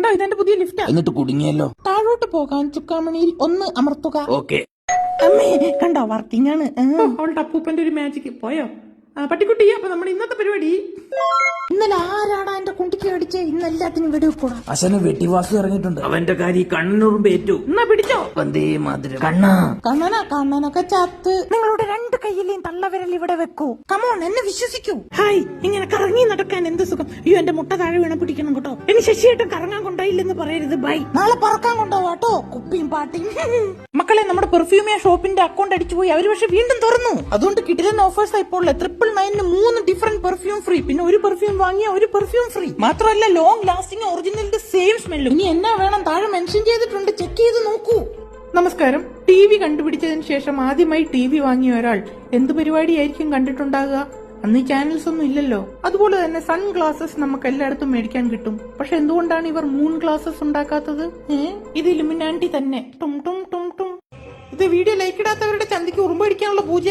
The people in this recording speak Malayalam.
കണ്ടോ ഇതെന്റെ പുതിയ ലിഫ്റ്റാ. എന്നിട്ട് കുടുങ്ങിയല്ലോ. താഴോട്ട് പോകാൻ ചുക്കാമണിയിൽ 1 അമർത്തുക. ഓക്കെ. അമ്മേ കണ്ടോ വർക്കിംഗ് ആണ്. അവളുടെ അപ്പൂപ്പന്റെ ഒരു മാജിക് പോയോ. പട്ടിക്കുട്ടി, അപ്പൊ നമ്മുടെ ഇന്നത്തെ പരിപാടി. ഇന്നലെ ആരാടാ എന്റെ കുണ്ടിക്ക് അടിച്ചേ? ഇന്ന് എല്ലാത്തിനും വെടിവെക്കൂടാ. അശന് വെട്ടിവാസു ഇറങ്ങിയിട്ടുണ്ട്. അവന്റെ കാര്യം കണ്ണൂറും ഏറ്റു. എന്നാ പിടിച്ചോ. വന്ദേ മാതരം. കണ്ണാ കണ്ണനൊക്കെ ചത്ത്. നിങ്ങളുടെ 2 കൈയിലെയും തള്ളവിരൽ ഇവിടെ വെക്കൂ. കമോൺ, എന്നെ വിശ്വസിക്കൂ. ഹായ്, ഇങ്ങനെ കറങ്ങി നടക്കാൻ എന്ത് സുഖം. അയ്യോ, എന്റെ മുട്ട താഴെ വീണ പിടിക്കണം കേട്ടോ. ഇനി ശശിയായിട്ടും കറങ്ങാൻ കൊണ്ടായില്ലെന്ന് പറയരുത്. ബൈ. നാളെ പറക്കാൻ കൊണ്ടുപോവാട്ടോ, കുപ്പിയും പാട്ടിയും. മക്കളെ, നമ്മുടെ പെർഫ്യൂമിയ ഷോപ്പിന്റെ അക്കൗണ്ട് അടിച്ചുപോയി. അവര് പക്ഷെ വീണ്ടും തുറന്നു. അതുകൊണ്ട് കിടിലൻ ഓഫേഴ്സ് ആയിപ്പോൾ 999 3 ഡിഫറെന്റ് പെർഫ്യൂം ഫ്രീ. പിന്നെ ഒരു പെർഫ്യൂം വാങ്ങിയ ഒരു പെർഫ്യൂം ഫ്രീ. മാത്രമല്ല ലോങ് ലാസ്റ്റിംഗ്, ഒറിജിനലിന്റെ സെയിം സ്മെല്ലും. ഇനി എന്നാ വേണം താഴെ മെൻഷൻ ചെയ്തിട്ടുണ്ട്, ചെക്ക് ചെയ്ത് നോക്കൂ. നമസ്കാരം. TV കണ്ടുപിടിച്ചതിന് ശേഷം ആദ്യമായി TV വാങ്ങിയ ഒരാൾ എന്ത് പരിപാടിയായിരിക്കും കണ്ടിട്ടുണ്ടാകുക? അന്ന് ഈ ചാനൽസ് ഒന്നും ഇല്ലല്ലോ. അതുപോലെ തന്നെ സൺ ഗ്ലാസസ് നമുക്ക് എല്ലായിടത്തും മേടിക്കാൻ കിട്ടും. പക്ഷെ എന്തുകൊണ്ടാണ് ഇവർ മൂൺ ഗ്ലാസസ് ഉണ്ടാക്കാത്തത്? ഇത് ഇലുമിനാണ്ടി തന്നെ. ടും ടും ടും ടും. ഇത് വീഡിയോ ലൈക്ക് ഇടാത്തവരുടെ ചന്തിക്ക് ഉറുമ്പ് അടിക്കാനുള്ള പൂജ.